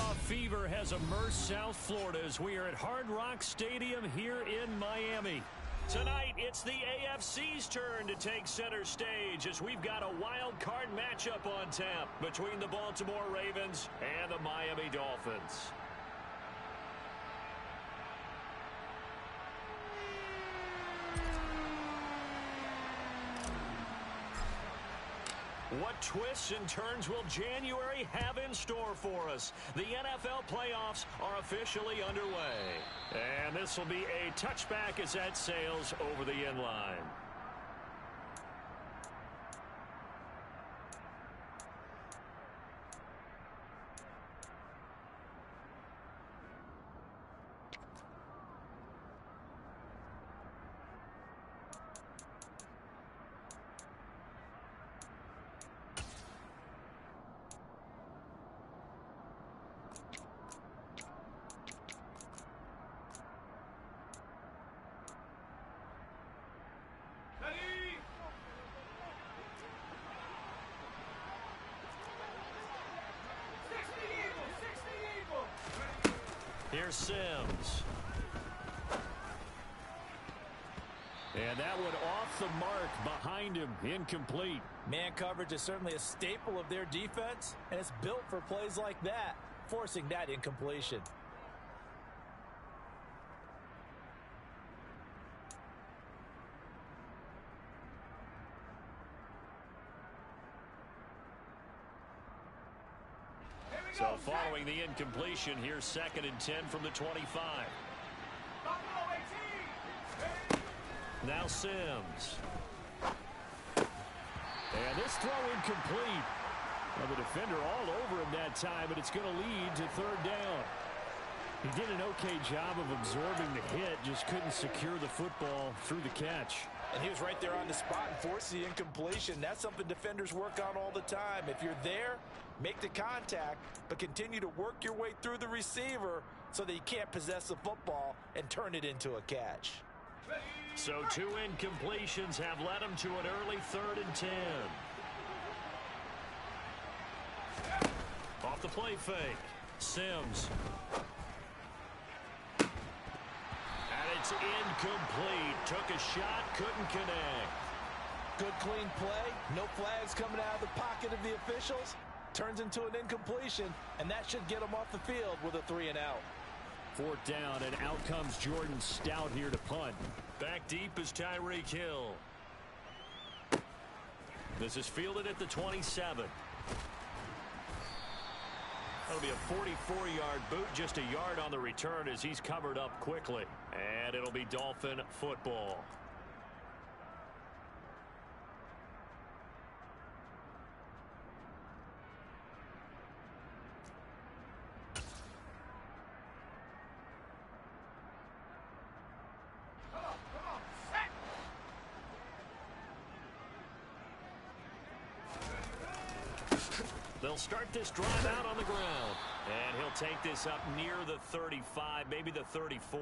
Playoff fever has immersed South Florida as we are at Hard Rock Stadium here in Miami. Tonight, it's the AFC's turn to take center stage as we've got a wild card matchup on tap between the Baltimore Ravens and the Miami Dolphins. What twists and turns will January have in store for us? The NFL playoffs are officially underway. And this will be a touchback as that sails over the end line. Here's Sims. And that one off the mark behind him, incomplete. Man coverage is certainly a staple of their defense, and it's built for plays like that, forcing that incompletion. So following the incompletion, here's 2nd and 10 from the 25. Now Sims. And this throw incomplete. Well, the defender all over him that time, but it's going to lead to 3rd down. He did an okay job of absorbing the hit, just couldn't secure the football through the catch. And he was right there on the spot and forced the incompletion. That's something defenders work on all the time. If you're there, make the contact, but continue to work your way through the receiver so that he can't possess the football and turn it into a catch. So 2 incompletions have led him to an early 3rd and 10. Off the play fake. Sims. And it's incomplete. Took a shot, couldn't connect. Good clean play. No flags coming out of the pocket of the officials. Turns into an incompletion, and that should get him off the field with a 3 and out. 4th down, and out comes Jordan Stout here to punt. Back deep is Tyreek Hill. This is fielded at the 27. That'll be a 44-yard boot, just a yard on the return as he's covered up quickly. And it'll be Dolphin football. They'll start this drive out on the ground. And he'll take this up near the 35, maybe the 34.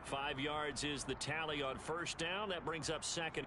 5 yards is the tally on 1st down. That brings up 2nd.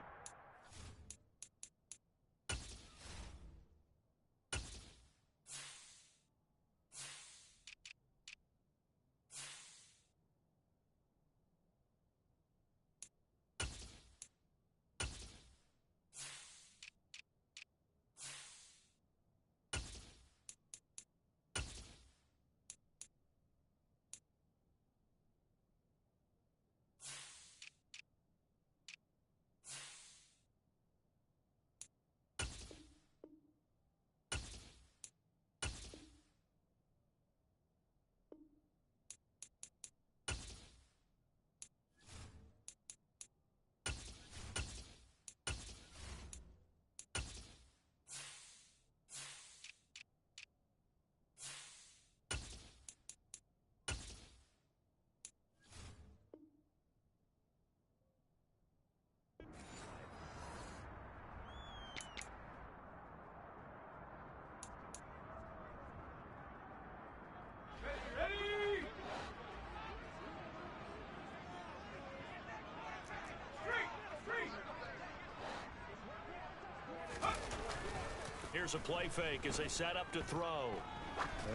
Here's a play fake as they set up to throw.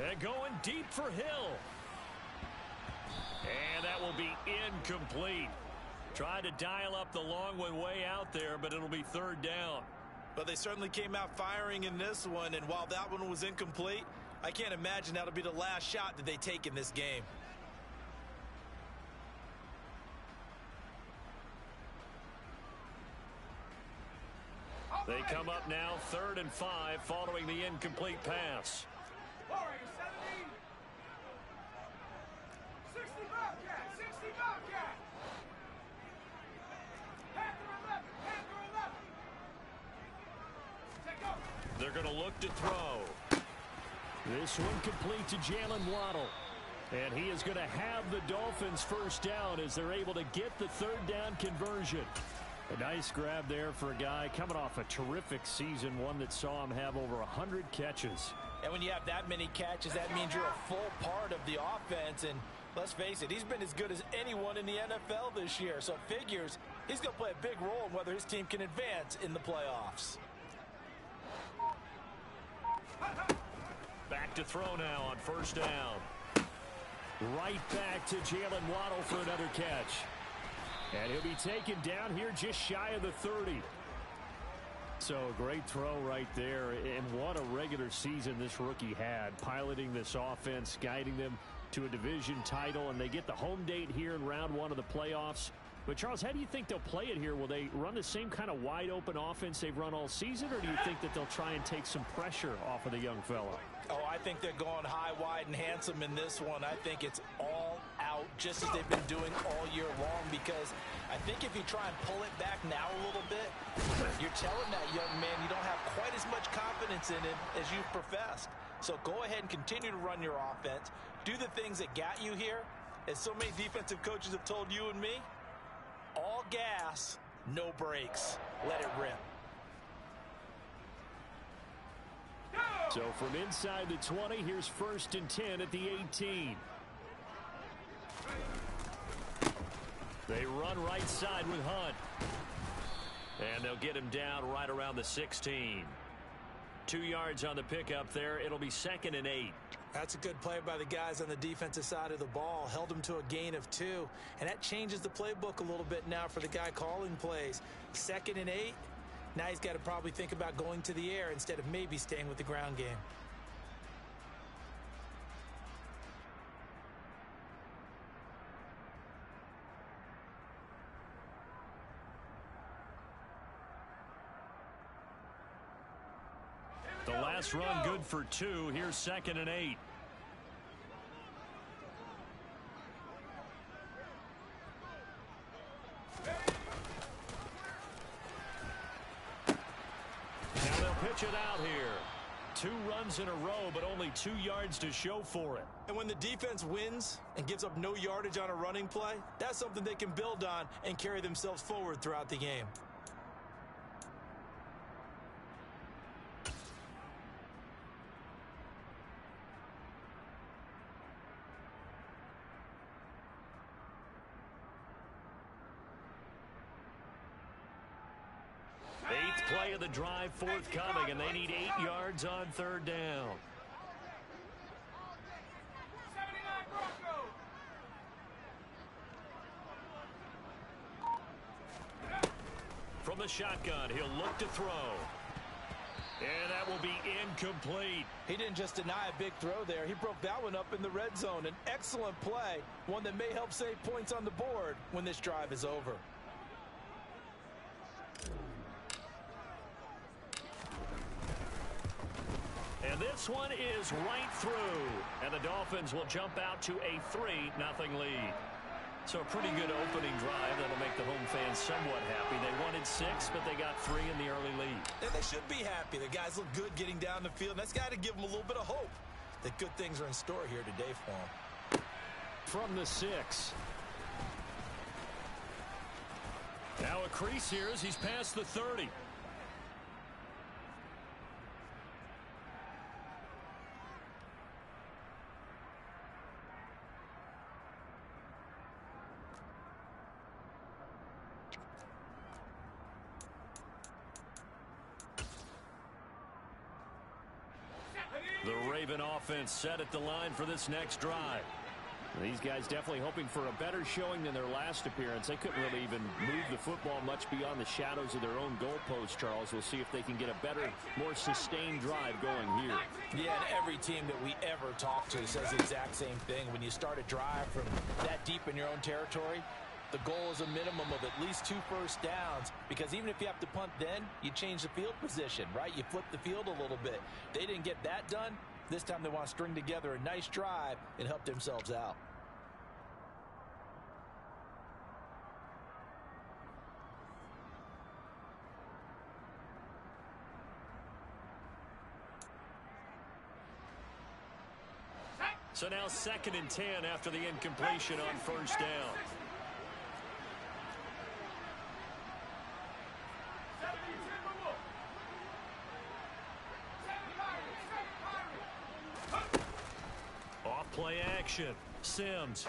And going deep for Hill. And that will be incomplete. Tried to dial up the long one way out there, but it'll be third down. But they certainly came out firing in this one, and while that one was incomplete, I can't imagine that'll be the last shot that they take in this game. They come up now 3rd and 5 following the incomplete pass. 60 Bobcat, 60 Bobcat. Panther 11, Panther 11. Take over. They're going to look to throw. This one complete to Jalen Waddle. And he is going to have the Dolphins first down as they're able to get the third down conversion. A nice grab there for a guy coming off a terrific season, one that saw him have over 100 catches. And when you have that many catches, that means you're a full part of the offense. And let's face it, he's been as good as anyone in the NFL this year. So it figures he's going to play a big role in whether his team can advance in the playoffs. Back to throw now on first down. Right back to Jalen Waddle for another catch. And he'll be taken down here just shy of the 30. So a great throw right there. And what a regular season this rookie had, piloting this offense, guiding them to a division title. And they get the home date here in round 1 of the playoffs. But, Charles, how do you think they'll play it here? Will they run the same kind of wide-open offense they've run all season, or do you think that they'll try and take some pressure off of the young fella? Oh, I think they're going high, wide, and handsome in this one. I think it's all out, just as they've been doing all year long, because I think if you try and pull it back now a little bit, you're telling that young man you don't have quite as much confidence in him as you've professed. So go ahead and continue to run your offense. Do the things that got you here. As so many defensive coaches have told you and me, all gas, no brakes. Let it rip. So from inside the 20, here's 1st and 10 at the 18. They run right side with Hunt. And they'll get him down right around the 16. 2 yards on the pickup there. It'll be 2nd and 8. That's a good play by the guys on the defensive side of the ball. Held him to a gain of 2. And that changes the playbook a little bit now for the guy calling plays. 2nd and 8. Now he's got to probably think about going to the air instead of maybe staying with the ground game. The last run good for 2. Here's 2nd and 8. Now they'll pitch it out here. 2 runs in a row, but only 2 yards to show for it. And when the defense wins and gives up no yardage on a running play, that's something they can build on and carry themselves forward throughout the game. Play of the drive forthcoming, and they need 8 yards on 3rd down. 79 Broncos. From the shotgun, he'll look to throw. And that will be incomplete. He didn't just deny a big throw there. He broke that one up in the red zone. An excellent play, one that may help save points on the board when this drive is over. And this one is right through. And the Dolphins will jump out to a 3-0 lead. So a pretty good opening drive that'll make the home fans somewhat happy. They wanted 6, but they got 3 in the early lead. And they should be happy. The guys look good getting down the field. That's got to give them a little bit of hope that good things are in store here today for them. From the 6. Now a crease here as he's past the 30. Raven offense set at the line for this next drive. These guys definitely hoping for a better showing than their last appearance. They couldn't really even move the football much beyond the shadows of their own goalpost, Charles. We'll see if they can get a better, more sustained drive going here. Yeah, and every team that we ever talk to says the exact same thing. When you start a drive from that deep in your own territory, the goal is a minimum of at least 2 first downs, because even if you have to punt then, you change the field position, right? You flip the field a little bit. They didn't get that done. This time they want to string together a nice drive and help themselves out. So now 2nd and 10 after the incompletion on first down. Off play action. Sims.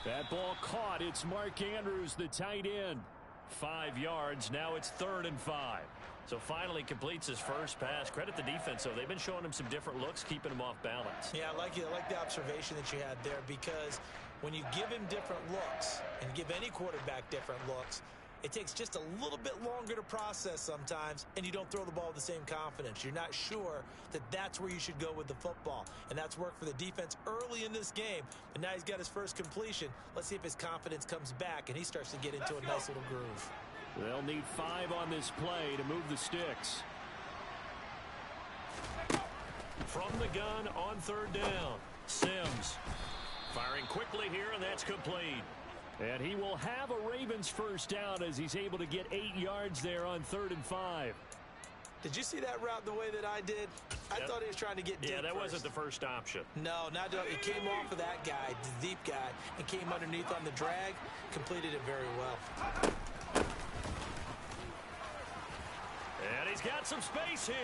That ball caught. It's Mark Andrews, the tight end. 5 yards. Now it's 3rd and 5. So finally completes his first pass. Credit the defense, though. They've been showing him some different looks, keeping him off balance. Yeah, I like the observation that you had there, because when you give him different looks and give any quarterback different looks, it takes just a little bit longer to process sometimes, and you don't throw the ball with the same confidence. You're not sure that that's where you should go with the football, and that's worked for the defense early in this game. And now he's got his first completion. Let's see if his confidence comes back and he starts to get into a nice little groove. They'll need 5 on this play to move the sticks. From the gun on 3rd down, Sims firing quickly here, and that's complete. And he will have a Ravens first down as he's able to get 8 yards there on 3rd and 5. Did you see that route the way that I did? I thought he was trying to get deep. Yeah, that first. wasn't the first option. No, not it came off of that guy, the deep guy, and came underneath on the drag, completed it very well. And he's got some space here.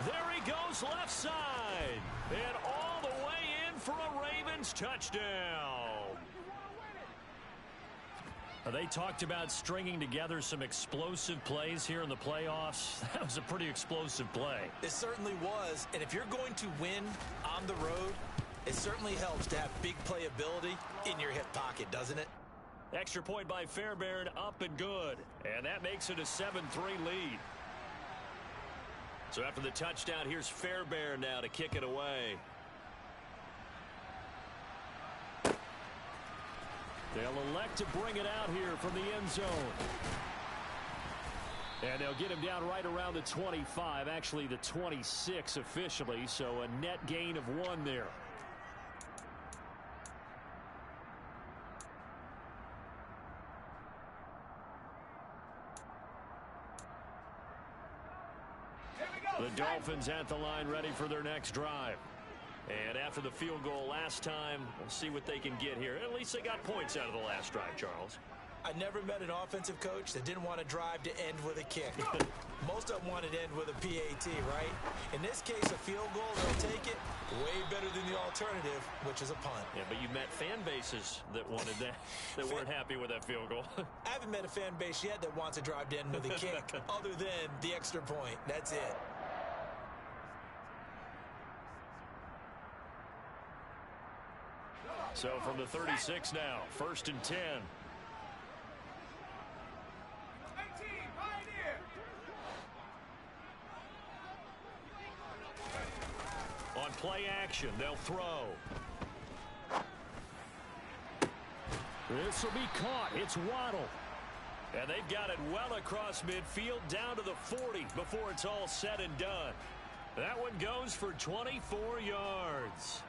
There he goes left side. And all the way in for a Ravens touchdown. They talked about stringing together some explosive plays here in the playoffs. That was a pretty explosive play. It certainly was. And if you're going to win on the road, it certainly helps to have big playability in your hip pocket, doesn't it? Extra point by Fairbairn, up and good. And that makes it a 7-3 lead. So after the touchdown, here's Fairbairn now to kick it away. They'll elect to bring it out here from the end zone. And they'll get him down right around the 25, actually the 26 officially, so a net gain of 1 there. The Dolphins at the line, ready for their next drive. And after the field goal last time, we'll see what they can get here. At least they got points out of the last drive, Charles. I never met an offensive coach that didn't want to drive to end with a kick. Most of them wanted to end with a PAT, right? In this case, a field goal, they'll take it way better than the alternative, which is a punt. Yeah, but you met fan bases that wanted that, that weren't happy with that field goal. I haven't met a fan base yet that wants to drive to end with a kick other than the extra point. That's it. So from the 36 now, 1st and 10. 18, Pioneer. On play action, they'll throw. This will be caught. It's Waddle. And they've got it well across midfield down to the 40 before it's all said and done. That one goes for 24 yards.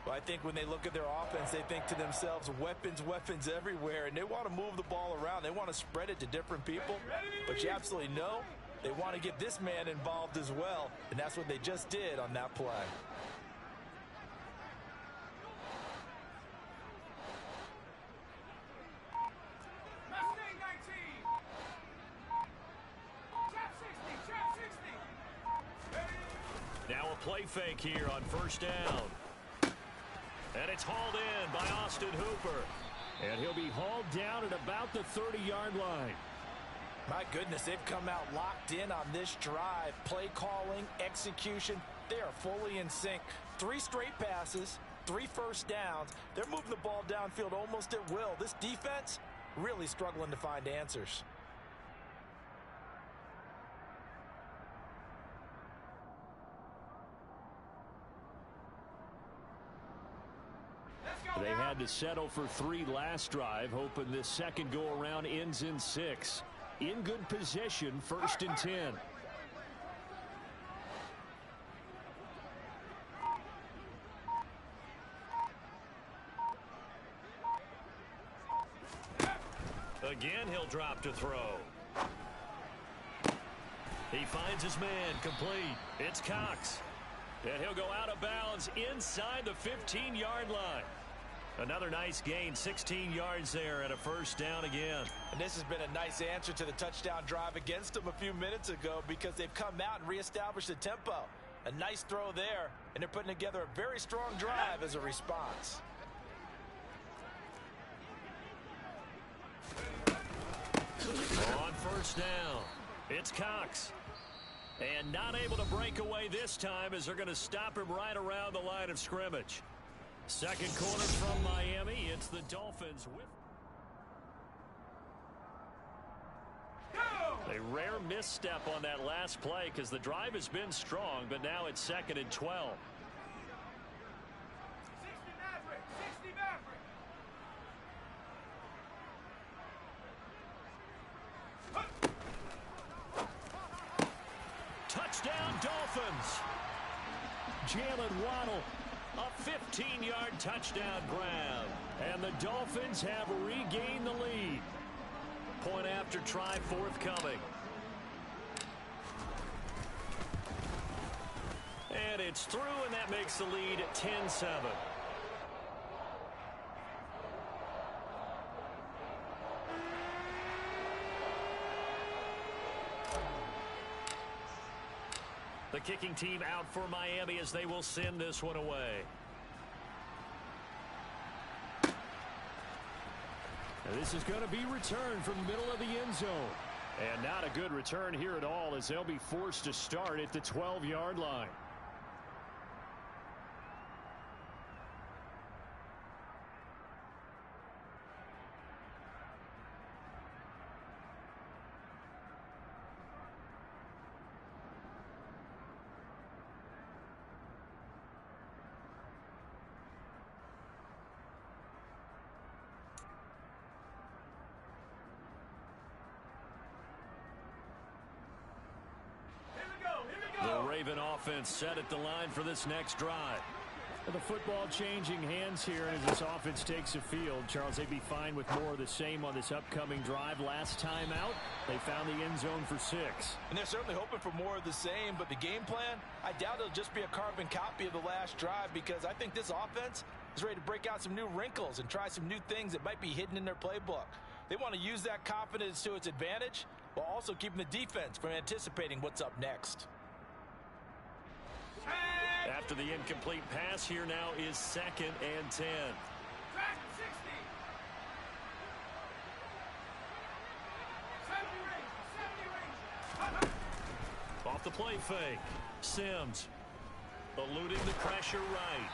Well, I think when they look at their offense, they think to themselves, weapons, weapons everywhere, and they want to move the ball around. They want to spread it to different people, but you absolutely know they want to get this man involved as well, and that's what they just did on that play. Mustang 19. Trap 60, trap 60. Now a play fake here on 1st down. And it's hauled in by Austin Hooper. And he'll be hauled down at about the 30-yard line. My goodness, they've come out locked in on this drive. Play calling, execution, They are fully in sync. 3 straight passes, 3 first downs. They're moving the ball downfield almost at will. This defense really struggling to find answers. They had to settle for 3 last drive, hoping this second go-around ends in 6. In good position, 1st and 10. Again, he'll drop to throw. He finds his man, complete. It's Cox. And he'll go out of bounds inside the 15-yard line. Another nice gain, 16 yards there, and a 1st down again. And this has been a nice answer to the touchdown drive against them a few minutes ago because they've come out and reestablished the tempo. A nice throw there, and they're putting together a very strong drive as a response. On 1st down, it's Cox. And not able to break away this time as they're going to stop him right around the line of scrimmage. Second corner from Miami. It's the Dolphins with a rare misstep on that last play because the drive has been strong, but now it's 2nd and 12. 60 Maverick. Touchdown, Dolphins. Jalen Waddle, a 15-yard touchdown grab. And the Dolphins have regained the lead. Point after try forthcoming. And it's through, and that makes the lead 10-7. The kicking team out for Miami as they will send this one away. And this is going to be returned from the middle of the end zone. And not a good return here at all as they'll be forced to start at the 12-yard line. Raven offense set at the line for this next drive. The football changing hands here as this offense takes the field. Charles, they'd be fine with more of the same on this upcoming drive. Last time out, they found the end zone for 6. And they're certainly hoping for more of the same, but the game plan, I doubt it'll just be a carbon copy of the last drive because I think this offense is ready to break out some new wrinkles and try some new things that might be hidden in their playbook. They want to use that confidence to its advantage while also keeping the defense from anticipating what's up next. After the incomplete pass, here now is 2nd and 10. Track 60. 70 range. Off the play fake. Sims eluding the pressure right.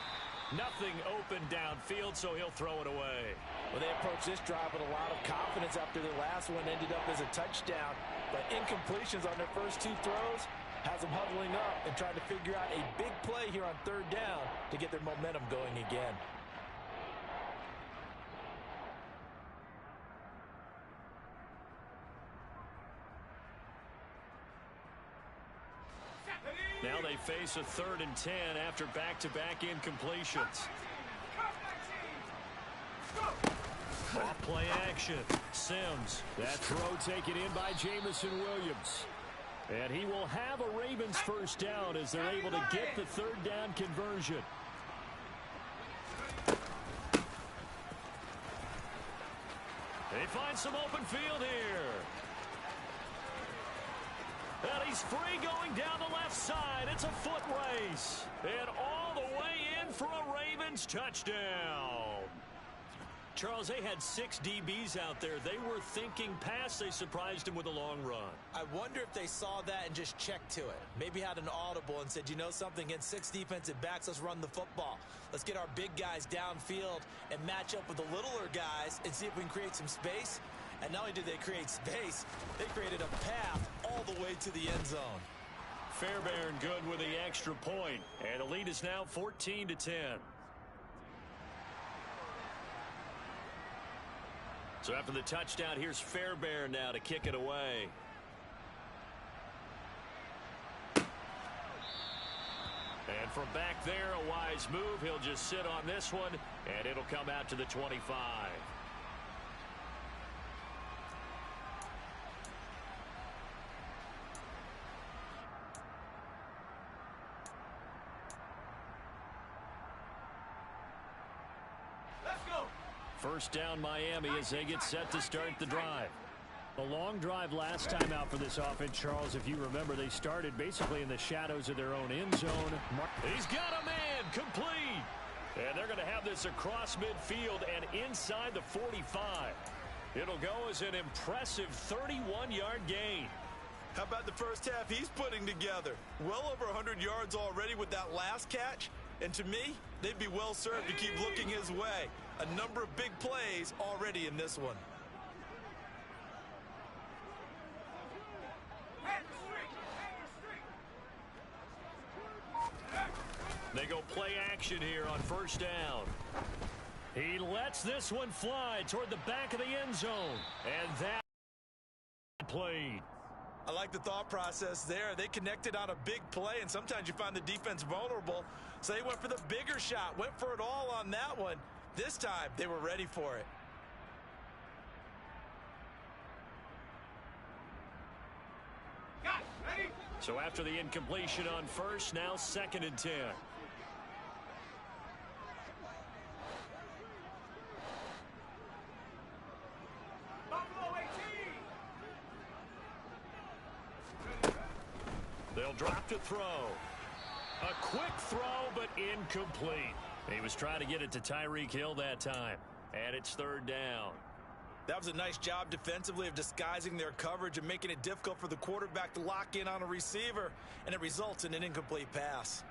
Nothing open downfield, so he'll throw it away. Well, they approached this drive with a lot of confidence after their last one ended up as a touchdown. But incompletions on their first 2 throws has them huddling up and trying to figure out a big play here on 3rd down to get their momentum going again. Now they face a 3rd and 10 after back-to-back incompletions. Off play action. Sims. That throw taken in by Jamison Williams. And he will have a Ravens 1st down as they're able to get the 3rd down conversion. They find some open field here. And he's free going down the left side. It's a foot race. And all the way in for a Ravens touchdown. Charles, they had 6 DBs out there. They were thinking pass. They surprised him with a long run. I wonder if they saw that and just checked to it. Maybe had an audible and said, you know something, against 6 defensive backs, let's run the football. Let's get our big guys downfield and match up with the littler guys and see if we can create some space. And not only did they create space, they created a path all the way to the end zone. Fairbairn good with the extra point. And the lead is now 14-10. So after the touchdown, here's Fairbairn now to kick it away. And from back there, a wise move. He'll just sit on this one, and it'll come out to the 25. First down Miami as they get set to start the drive. A long drive last time out for this offense, Charles. If you remember, they started basically in the shadows of their own end zone. He's got a man, complete. And they're going to have this across midfield and inside the 45. It'll go as an impressive 31-yard gain. How about the first half he's putting together? Well over 100 yards already with that last catch. And to me, they'd be well served to keep looking his way. A number of big plays already in this one. They go play action here on first down. He lets this one fly toward the back of the end zone. And that played. I like the thought process there. They connected on a big play, and sometimes you find the defense vulnerable. So they went for the bigger shot, went for it all on that one. This time, they were ready for it. Ready? So after the incompletion on first, now 2nd and 10. Buffalo 18. They'll drop to throw. A quick throw, but incomplete. He was trying to get it to Tyreek Hill that time. And it's 3rd down. That was a nice job defensively of disguising their coverage and making it difficult for the quarterback to lock in on a receiver. And it results in an incomplete pass.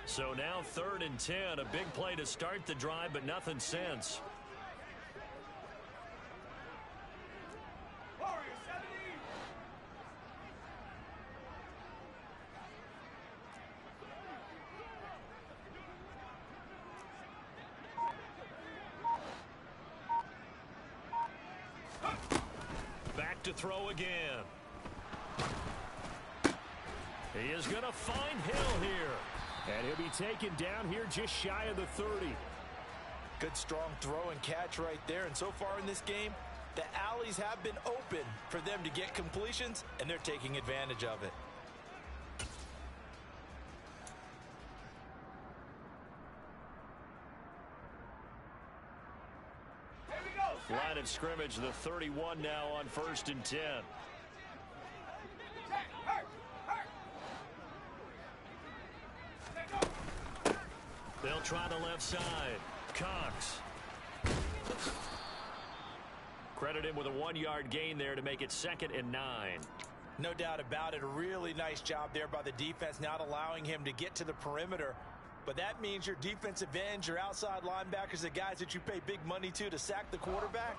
So now 3rd and 10. A big play to start the drive, but nothing since. To throw again. He is going to find Hill here. And he'll be taken down here just shy of the 30. Good strong throw and catch right there. And so far in this game, the alleys have been open for them to get completions, and they're taking advantage of it. Line of scrimmage, the 31 now on 1st and 10. They'll try the left side. Cox. Credit him with a 1-yard gain there to make it 2nd and 9. No doubt about it. A really nice job there by the defense, not allowing him to get to the perimeter. But that means your defensive ends, your outside linebackers, the guys that you pay big money to sack the quarterback,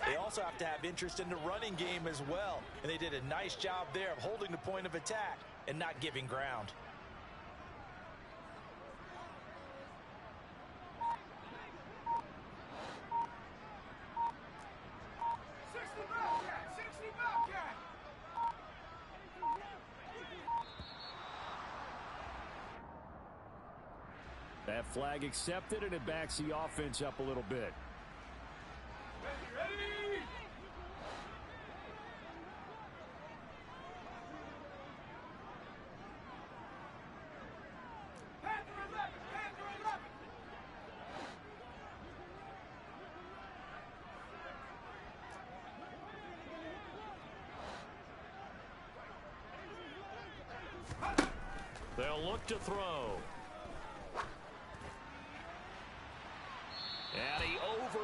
they also have to have interest in the running game as well. And they did a nice job there of holding the point of attack and not giving ground. That flag accepted, and it backs the offense up a little bit. Ready? Panther 11, Panther 11. They'll look to throw.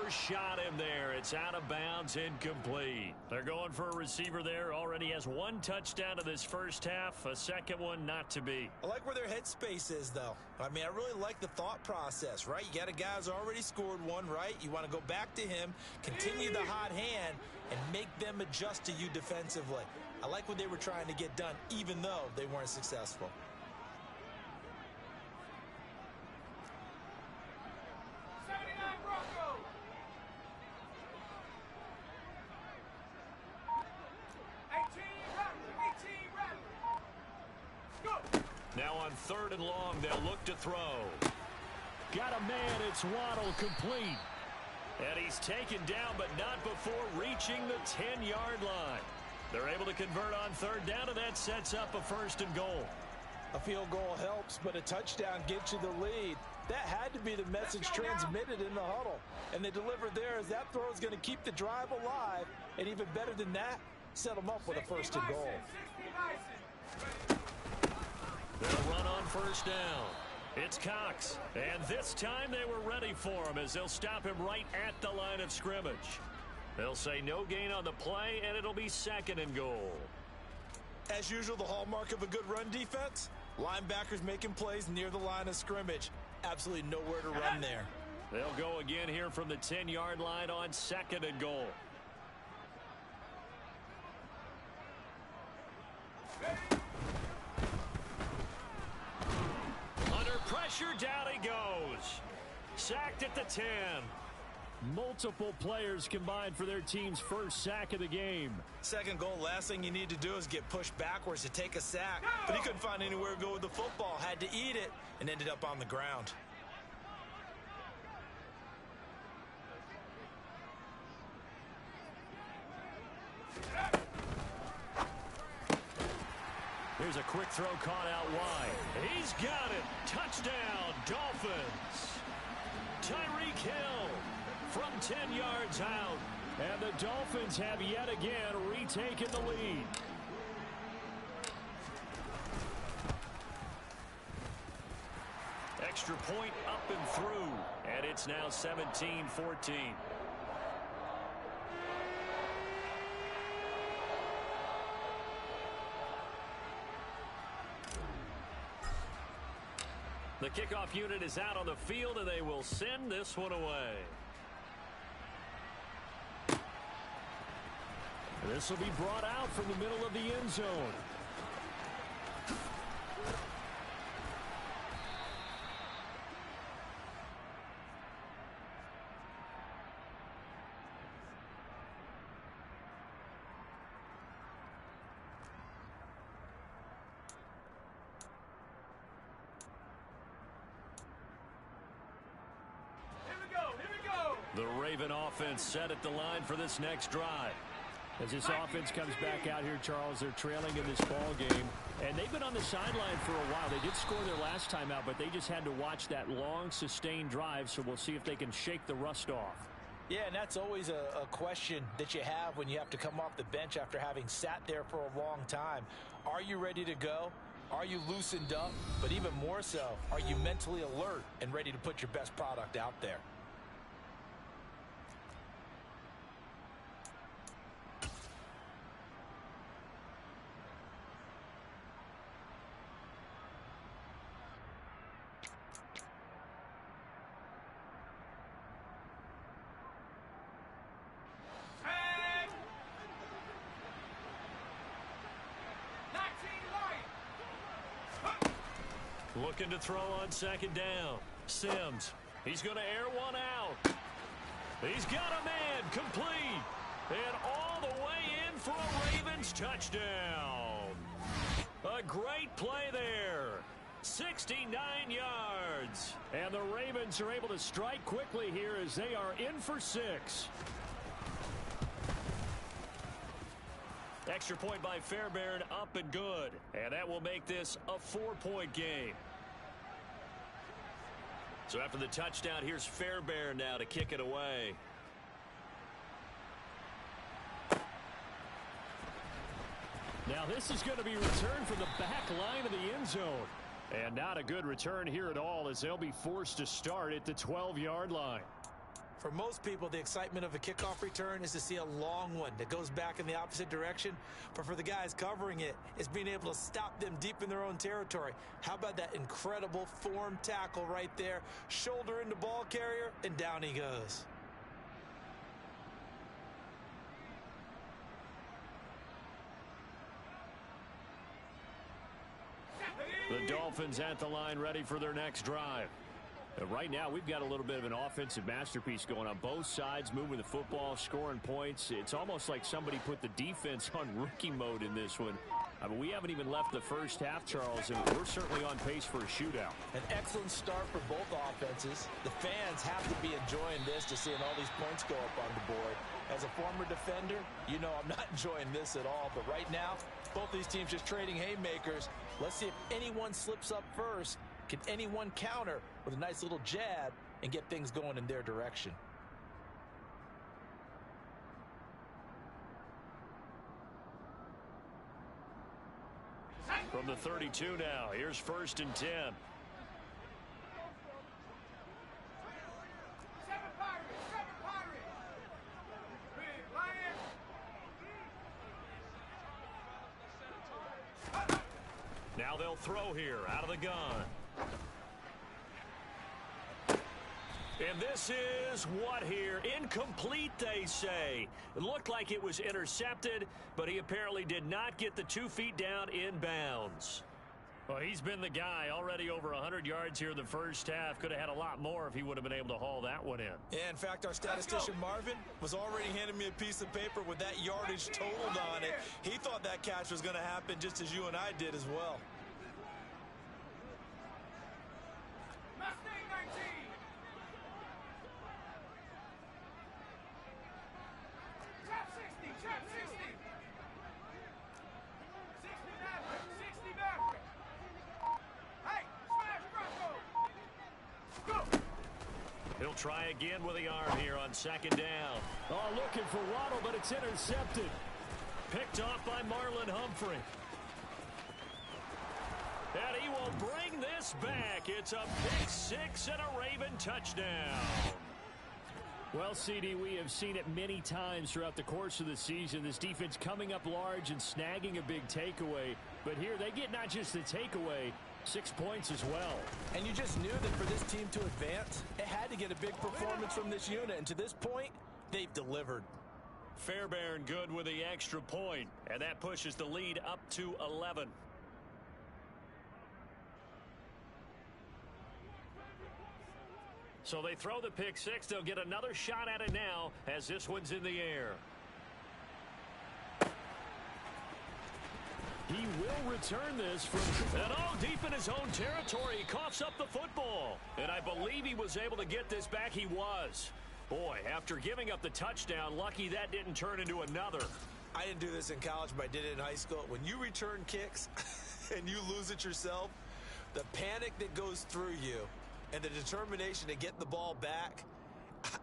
overshot him there. It's out of bounds, incomplete. They're going for a receiver there. Already has one touchdown in this first half. A second one not to be. I like where their headspace is, though. I mean, I really like the thought process, right? You got a guy who's already scored one, right? You want to go back to him, continue the hot hand, and make them adjust to you defensively. I like what they were trying to get done, even though they weren't successful. Now on 3rd and long, they'll look to throw. Got a man, it's Waddle, complete. And he's taken down, but not before reaching the 10-yard line. They're able to convert on 3rd down, and that sets up a 1st and goal. A field goal helps, but a touchdown gets you the lead. That had to be the message transmitted in the huddle. And they delivered there as that throw is going to keep the drive alive. And even better than that, set them up with a 1st and goal. They'll run on 1st down. It's Cox. And this time they were ready for him as they'll stop him right at the line of scrimmage. They'll say no gain on the play, and it'll be 2nd and goal. As usual, the hallmark of a good run defense, linebackers making plays near the line of scrimmage. Absolutely nowhere to run there. They'll go again here from the 10-yard line on 2nd and goal. Under pressure, down he goes. Sacked at the 10. Multiple players combined for their team's first sack of the game. 2nd goal, last thing you need to do is get pushed backwards to take a sack. But he couldn't find anywhere to go with the football. Had to eat it and ended up on the ground. Here's a quick throw caught out wide. He's got it. Touchdown, Dolphins. Tyreek Hill from 10 yards out. And the Dolphins have yet again retaken the lead. Extra point up and through. And it's now 17-14. The kickoff unit is out on the field, and they will send this one away. This will be brought out from the middle of the end zone. The Raven offense set at the line for this next drive. As this offense comes back out here, Charles, they're trailing in this ball game. And they've been on the sideline for a while. They did score their last time out, but they just had to watch that long, sustained drive. So we'll see if they can shake the rust off. Yeah, and that's always a question that you have when you have to come off the bench after having sat there for a long time. Are you ready to go? Are you loosened up? But even more so, are you mentally alert and ready to put your best product out there? Looking to throw on 2nd down. Sims. He's going to air one out. He's got a man complete. And all the way in for a Ravens touchdown. A great play there. 69 yards. And the Ravens are able to strike quickly here as they are in for 6. Extra point by Fairbairn, up and good. And that will make this a 4-point game. So after the touchdown, here's Fairbairn now to kick it away. Now this is going to be returned from the back line of the end zone. And not a good return here at all as they'll be forced to start at the 12-yard line. For most people, the excitement of a kickoff return is to see a long one that goes back in the opposite direction. But for the guys covering it, it's being able to stop them deep in their own territory. How about that incredible form tackle right there? Shoulder into ball carrier, and down he goes. The Dolphins at the line ready for their next drive. Right now, we've got a little bit of an offensive masterpiece going on both sides, moving the football, scoring points. It's almost like somebody put the defense on rookie mode in this one. I mean, we haven't even left the first half, Charles, and we're certainly on pace for a shootout. An excellent start for both offenses. The fans have to be enjoying this to seeing all these points go up on the board. As a former defender, you know I'm not enjoying this at all. But right now, both these teams just trading haymakers. Let's see if anyone slips up first. Can anyone counter with a nice little jab and get things going in their direction? From the 32 now, here's 1st and 10. Now they'll throw here out of the gun. And this is what here? Incomplete, they say. It looked like it was intercepted, but he apparently did not get the 2 feet down in bounds. Well, he's been the guy. Already over 100 yards here in the first half. Could have had a lot more if he would have been able to haul that one in. Yeah, in fact, our statistician Marvin was already handing me a piece of paper with that yardage totaled on it. He thought that catch was going to happen just as you and I did as well. He'll try again with the arm here on 2nd down. Oh, looking for Waddle, but it's intercepted. Picked off by Marlon Humphrey. And he will bring this back. It's a pick 6 and a Raven touchdown. Well, CD, we have seen it many times throughout the course of the season. This defense coming up large and snagging a big takeaway. But here they get not just the takeaway, 6 points as well. And you just knew that for this team to advance, it had to get a big performance from this unit. And to this point, they've delivered. Fairbairn good with the extra point. And that pushes the lead up to 11. So they throw the pick 6. They'll get another shot at it now as this one's in the air. He will return this from... And all deep in his own territory. He coughs up the football. And I believe he was able to get this back. He was. Boy, after giving up the touchdown, lucky that didn't turn into another. I didn't do this in college, but I did it in high school. When you return kicks and you lose it yourself, the panic that goes through you and the determination to get the ball back,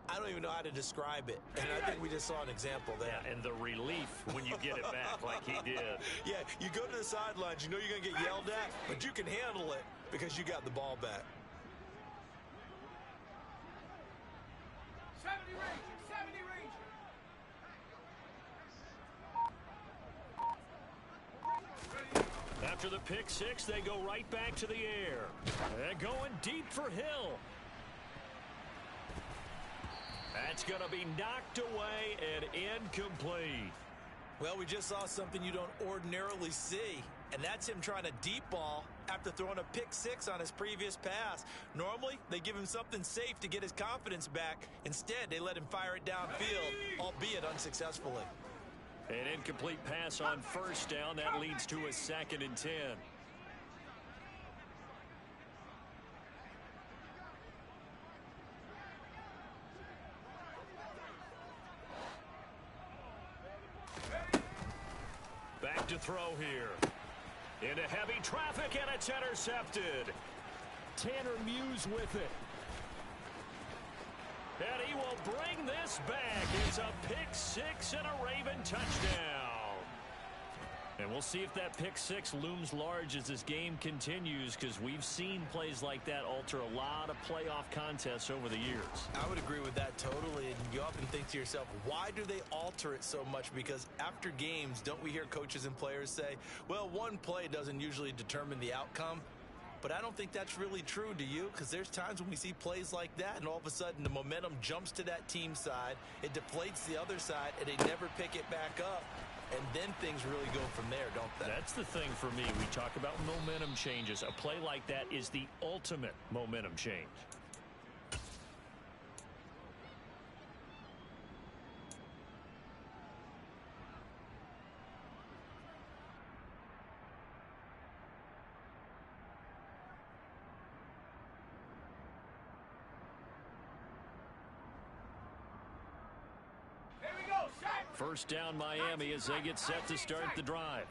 I don't even know how to describe it. And I think we just saw an example there. Yeah, and the relief when you get it back like he did. Yeah, you go to the sidelines, you know you're going to get yelled at, but you can handle it because you got the ball back. 70 Ranger, 70 Ranger. After the pick 6, they go right back to the air. They're going deep for Hill. That's going to be knocked away and incomplete. Well, we just saw something you don't ordinarily see, and that's him trying to deep ball after throwing a pick 6 on his previous pass. Normally, they give him something safe to get his confidence back. Instead, they let him fire it downfield, albeit unsuccessfully. An incomplete pass on 1st down. That leads to a 2nd and 10. Back to throw here. Into heavy traffic, and it's intercepted. Tanner Muse with it. And he will bring this back. It's a pick 6 and a Raven touchdown. And we'll see if that pick six looms large as this game continues, because we've seen plays like that alter a lot of playoff contests over the years. I would agree with that totally. And you often think to yourself, why do they alter it so much? Because after games, don't we hear coaches and players say, well, one play doesn't usually determine the outcome? But I don't think that's really true, do you? Because there's times when we see plays like that, and all of a sudden the momentum jumps to that team side, it deflates the other side, and they never pick it back up. And then things really go from there, don't they? That's the thing for me. We talk about momentum changes. A play like that is the ultimate momentum change. First down Miami as they get set to start the drive.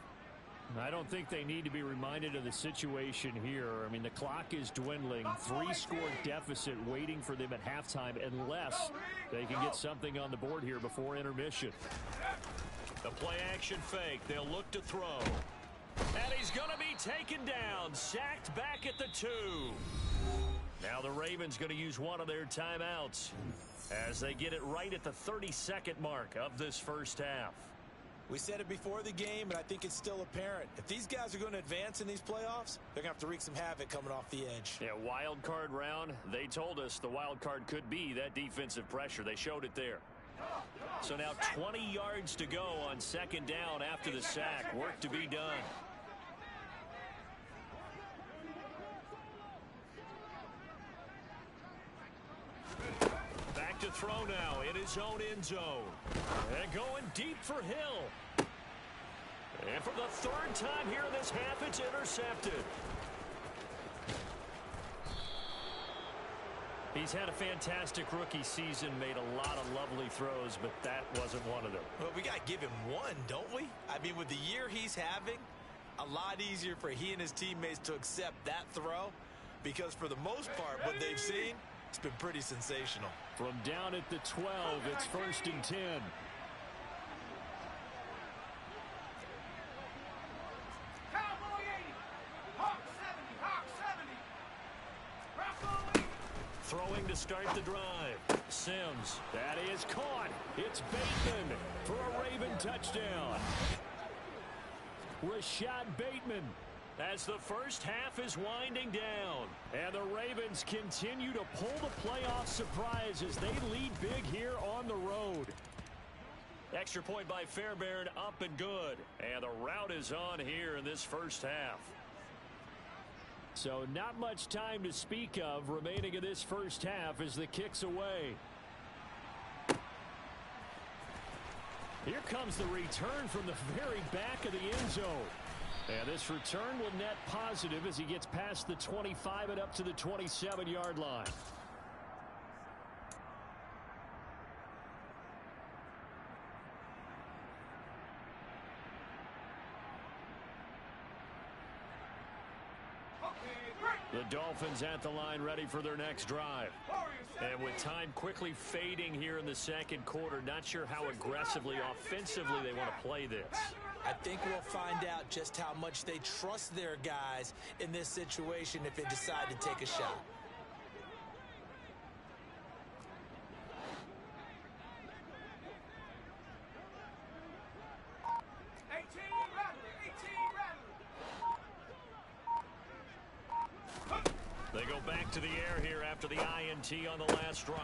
I don't think they need to be reminded of the situation here. I mean, the clock is dwindling. 3-score deficit waiting for them at halftime unless they can get something on the board here before intermission. The play action fake. They'll look to throw. And he's going to be taken down. Sacked back at the 2. Now the Ravens going to use one of their timeouts as they get it right at the 32nd mark of this first half. We said it before the game, and I think it's still apparent. If these guys are going to advance in these playoffs, they're going to have to wreak some havoc coming off the edge. Yeah, wild card round. They told us the wild card could be that defensive pressure. They showed it there. So now 20 yards to go on second down after the sack. Work to be done. Back to throw now in his own end zone. And going deep for Hill. And for the third time here in this half, it's intercepted. He's had a fantastic rookie season, made a lot of lovely throws, but that wasn't one of them. Well, we got to give him one, don't we? I mean, with the year he's having, a lot easier for he and his teammates to accept that throw, because for the most part, what they've seen, it's been pretty sensational. From down at the 12, it's 1st and 10. Cowboy 80. Hawk 70. Hawk 70. Bravo 80. Throwing to start the drive. Sims. That is caught. It's Bateman for a Raven touchdown. Rashad Bateman as the first half is winding down. And the Ravens continue to pull the playoff surprise as they lead big here on the road. Extra point by Fairbairn, up and good. And the route is on here in this first half. So not much time to speak of remaining in this first half as the kick's away. Here comes the return from the very back of the end zone. And this return will net positive as he gets past the 25 and up to the 27-yard line. The Dolphins at the line ready for their next drive. And with time quickly fading here in the second quarter, not sure how aggressively, offensively they want to play this. I think we'll find out just how much they trust their guys in this situation if they decide to take a shot. They go back to the air here after the INT on the last drive.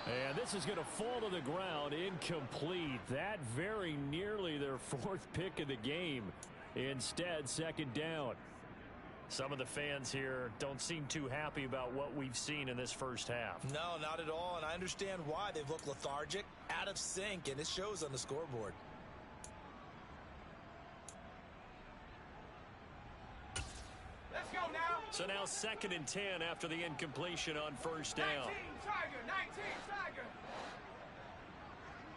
And this is going to fall to the ground incomplete. That very nearly their 4th pick of the game. Instead, second down. Some of the fans here don't seem too happy about what we've seen in this first half. No, not at all, and I understand why. They've looked lethargic, out of sync, and it shows on the scoreboard. Let's go now. So now 2nd and 10 after the incompletion on first down. 19 Tiger. 19 Tiger.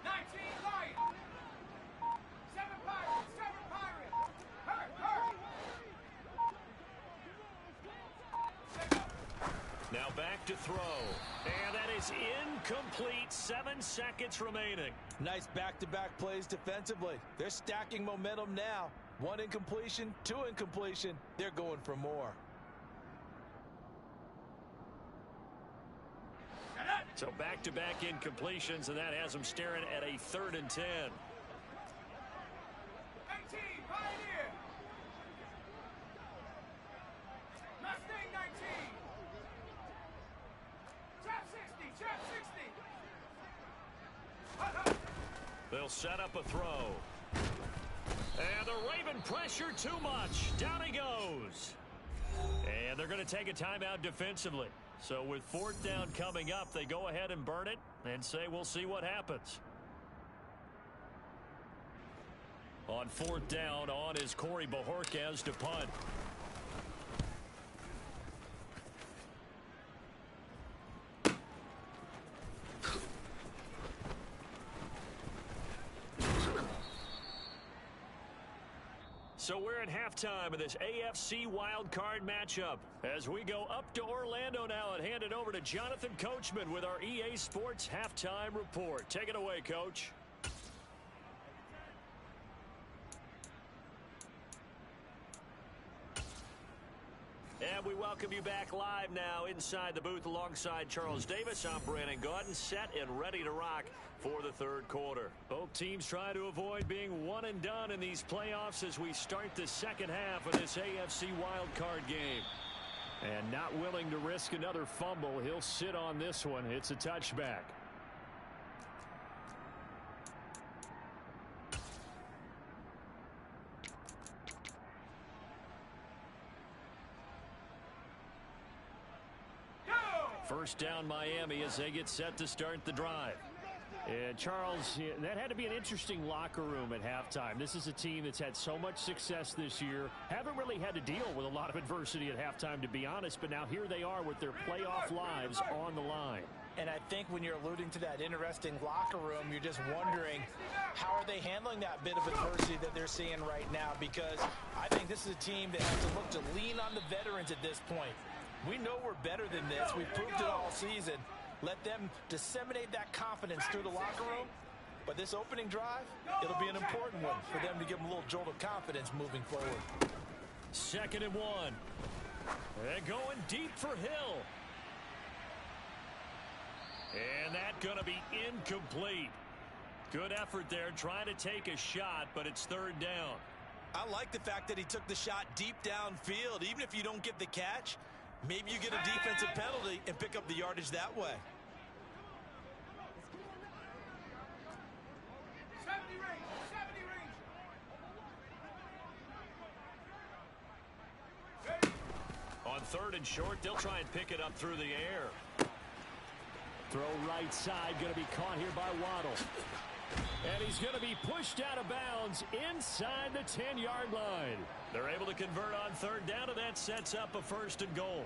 19 Lion. 7 Pirate. 7 Pirate. Hurry, hurry. Now back to throw. And that is incomplete. 7 seconds remaining. Nice back-to-back plays defensively. They're stacking momentum now. One incompletion, two incompletion, they're going for more. So back-to-back incompletions, and that has them staring at a 3rd and 10. 18, Pioneer. Mustang 19. Trap 60, trap 60. They'll set up a throw. And the Raven pressure too much. Down he goes. And they're going to take a timeout defensively. So with 4th down coming up, they go ahead and burn it and say we'll see what happens. On 4th down, on is Corey Bajorquez to punt. So we're at halftime of this AFC wildcard matchup. As we go up to Orlando now and hand it over to Jonathan Coachman with our EA Sports Halftime Report. Take it away, Coach. And we welcome you back live now inside the booth alongside Charles Davis. I'm Brandon Gaudin, set and ready to rock for the 3rd quarter. Both teams trying to avoid being one and done in these playoffs as we start the 2nd half of this AFC wildcard game. And not willing to risk another fumble, he'll sit on this one. It's a touchback. First down Miami as they get set to start the drive. And Charles, that had to be an interesting locker room at halftime. This is a team that's had so much success this year. Haven't really had to deal with a lot of adversity at halftime, to be honest. But now here they are with their playoff lives on the line. And I think when you're alluding to that interesting locker room, you're just wondering how are they handling that bit of adversity that they're seeing right now, because I think this is a team that has to look to lean on the veterans at this point. We know we're better than this. We've proved it all season. Let them disseminate that confidence through the locker room. But this opening drive, it'll be an important one for them to give them a little jolt of confidence moving forward. 2nd and 1. They're going deep for Hill. And that's going to be incomplete. Good effort there trying to take a shot, but it's 3rd down. I like the fact that he took the shot deep downfield. Even if you don't get the catch, maybe you get a defensive penalty and pick up the yardage that way. 70 range, 70 range. On 3rd and short, they'll try and pick it up through the air. Throw right side, going to be caught here by Waddle. And he's going to be pushed out of bounds inside the 10-yard line. They're able to convert on 3rd down, and that sets up a 1st and goal.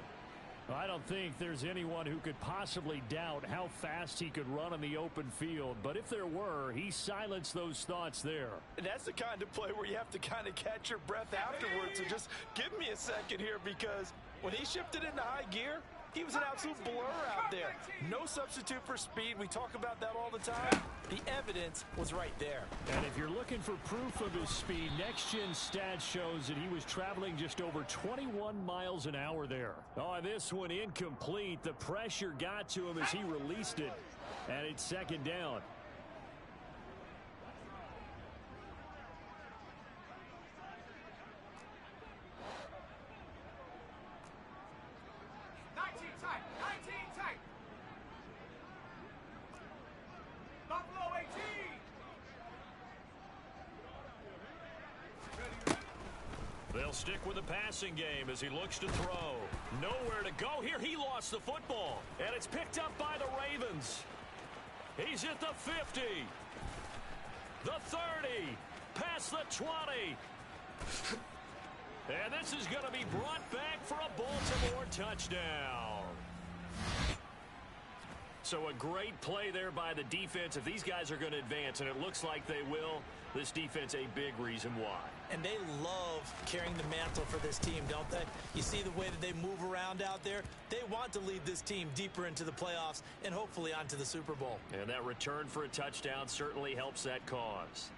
I don't think there's anyone who could possibly doubt how fast he could run on the open field. But if there were, he silenced those thoughts there. And that's the kind of play where you have to kind of catch your breath afterwards. So just give me a second here, because when he shifted into high gear, he was an absolute blur out there. No substitute for speed. We talk about that all the time. The evidence was right there. And if you're looking for proof of his speed, Next Gen Stats shows that he was traveling just over 21 miles an hour there. Oh, this one incomplete. The pressure got to him as he released it. And it's 2nd down. They'll stick with the passing game as he looks to throw. Nowhere to go here. He lost the football. And it's picked up by the Ravens. He's at the 50. The 30. Past the 20. And this is going to be brought back for a Baltimore touchdown. So a great play there by the defense. If these guys are going to advance, and it looks like they will, this defense a big reason why. And they love carrying the mantle for this team, don't they? You see the way that they move around out there? They want to lead this team deeper into the playoffs and hopefully onto the Super Bowl. And that return for a touchdown certainly helps that cause.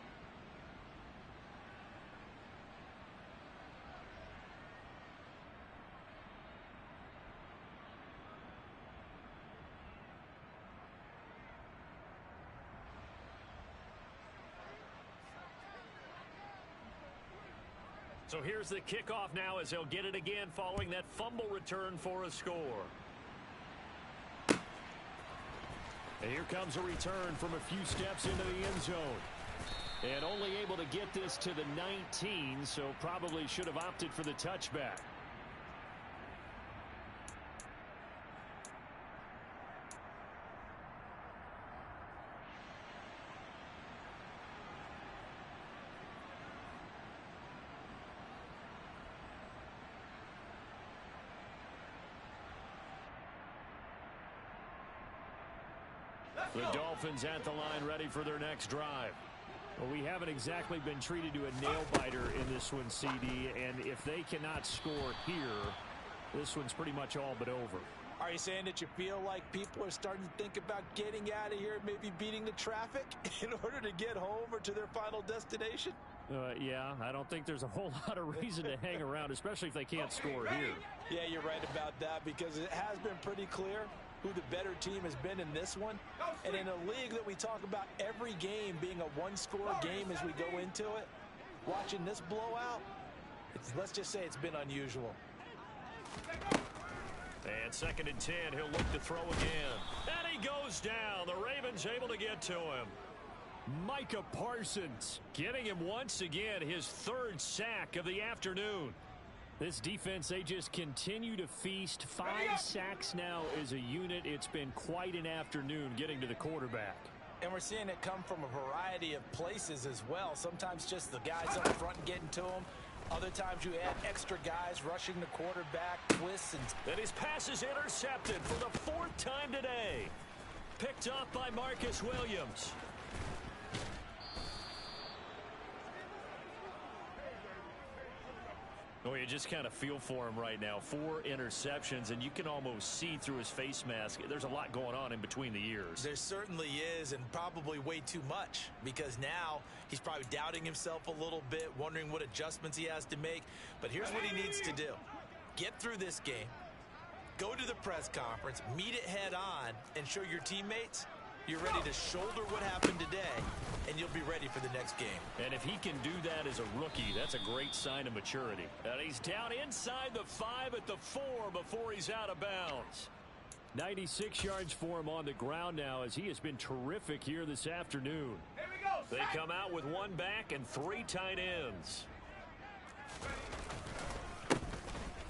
So here's the kickoff now as they'll get it again following that fumble return for a score. And here comes a return from a few steps into the end zone. And only able to get this to the 19, so probably should have opted for the touchback. The Dolphins at the line ready for their next drive. Well, we haven't exactly been treated to a nail-biter in this one, CD, and if they cannot score here, this one's pretty much all but over. Are you saying that you feel like people are starting to think about getting out of here, maybe beating the traffic in order to get home or to their final destination? Yeah, I don't think there's a whole lot of reason to hang around, especially if they can't score here. Yeah, you're right about that because it has been pretty clear who the better team has been in this one. And in a league that we talk about every game being a one-score game as we go into it, watching this blowout, let's just say it's been unusual. And 2nd and 10, he'll look to throw again. And he goes down. The Ravens able to get to him. Micah Parsons getting him once again his 3rd sack of the afternoon. This defense, they just continue to feast. 5 sacks now as a unit. It's been quite an afternoon getting to the quarterback. And we're seeing it come from a variety of places as well. Sometimes just the guys up front getting to him. Other times you add extra guys rushing the quarterback, twists. And his pass is intercepted for the 4th time today. Picked off by Marcus Williams. Oh, you just kind of feel for him right now. 4 interceptions, and you can almost see through his face mask. There's a lot going on in between the ears. There certainly is, and probably way too much, because now he's probably doubting himself a little bit, wondering what adjustments he has to make. But here's what he needs to do. Get through this game, go to the press conference, meet it head on, and show your teammates you're ready to shoulder what happened today, and you'll be ready for the next game. And if he can do that as a rookie, that's a great sign of maturity. And he's down inside the 5 at the 4 before he's out of bounds. 96 yards for him on the ground now as he has been terrific here this afternoon. Here we go. They come out with 1 back and 3 tight ends.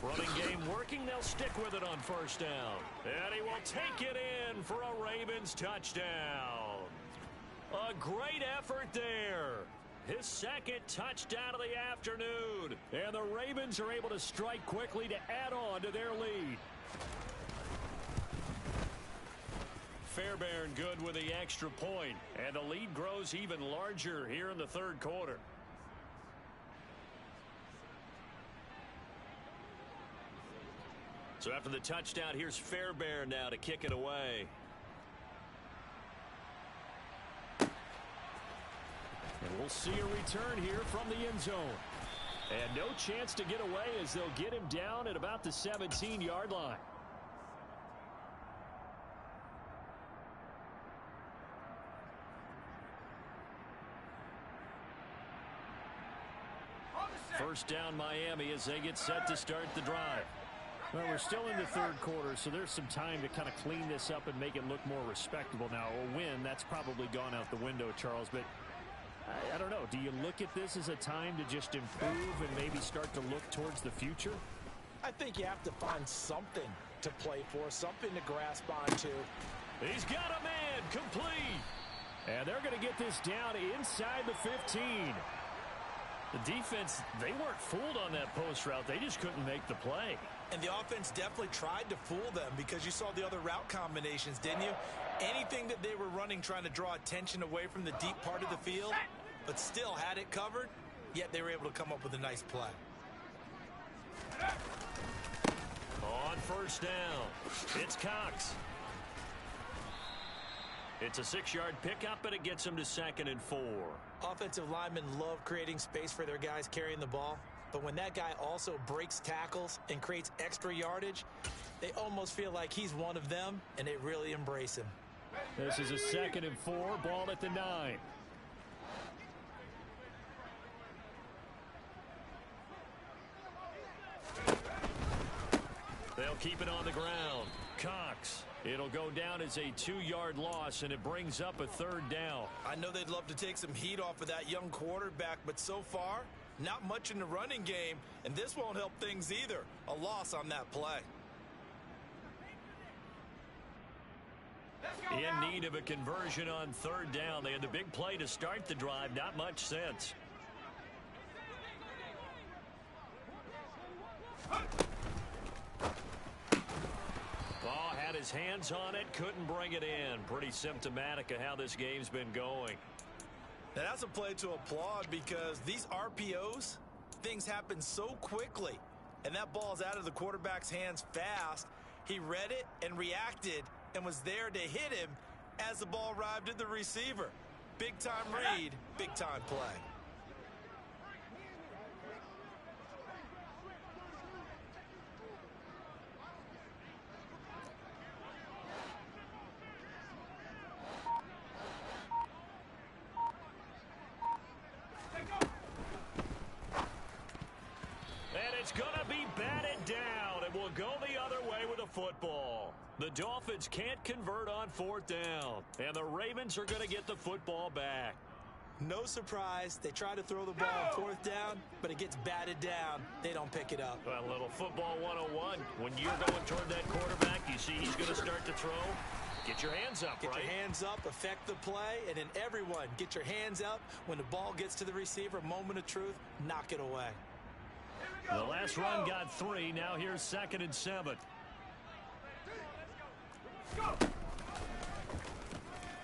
Running game working. They'll stick with it on 1st down. And he will take it in for a Ravens touchdown. A great effort there. His 2nd touchdown of the afternoon. And the Ravens are able to strike quickly to add on to their lead. Fairbairn good with the extra point. And the lead grows even larger here in the 3rd quarter. So after the touchdown, here's Fairbairn now to kick it away. And we'll see a return here from the end zone. And no chance to get away as they'll get him down at about the 17-yard line. First down Miami as they get set to start the drive. Well, we're still in the 3rd quarter, so there's some time to kind of clean this up and make it look more respectable now. A win, that's probably gone out the window, Charles, but I don't know. Do you look at this as a time to just improve and maybe start to look towards the future? I think you have to find something to play for, something to grasp onto. He's got a man, complete. And they're going to get this down inside the 15. The defense, they weren't fooled on that post route. They just couldn't make the play. And the offense definitely tried to fool them because you saw the other route combinations, didn't you? Anything that they were running trying to draw attention away from the deep part of the field, but still had it covered, yet they were able to come up with a nice play. On 1st down, it's Cox. It's a 6-yard pickup, but it gets them to 2nd and 4. Offensive linemen love creating space for their guys carrying the ball. But when that guy also breaks tackles and creates extra yardage, they almost feel like he's one of them, and they really embrace him. This is a 2nd and 4, ball at the 9. keep it on the ground. Cox. It'll go down as a 2-yard loss, and it brings up a 3rd down. I know they'd love to take some heat off of that young quarterback, but so far, not much in the running game, and this won't help things either. A loss on that play. In need of a conversion on 3rd down. They had the big play to start the drive. Not much sense. Oh, had his hands on it. Couldn't bring it in. Pretty symptomatic of how this game's been going. Now, that's a play to applaud because these RPOs, things happen so quickly. And that ball's out of the quarterback's hands fast. He read it and reacted and was there to hit him as the ball arrived at the receiver. Big time read, big time play. And it's going to be batted down. It will go the other way with a football. The Dolphins can't convert on 4th down. And the Ravens are going to get the football back. No surprise. They try to throw the ball on 4th down, but it gets batted down. They don't pick it up. Well, a little football 101. When you're going toward that quarterback, you see he's going to start to throw. Get your hands up, Get right? your hands up, affect the play, and then everyone get your hands up. When the ball gets to the receiver, moment of truth, knock it away. The last run got 3. Now here's 2nd and 7.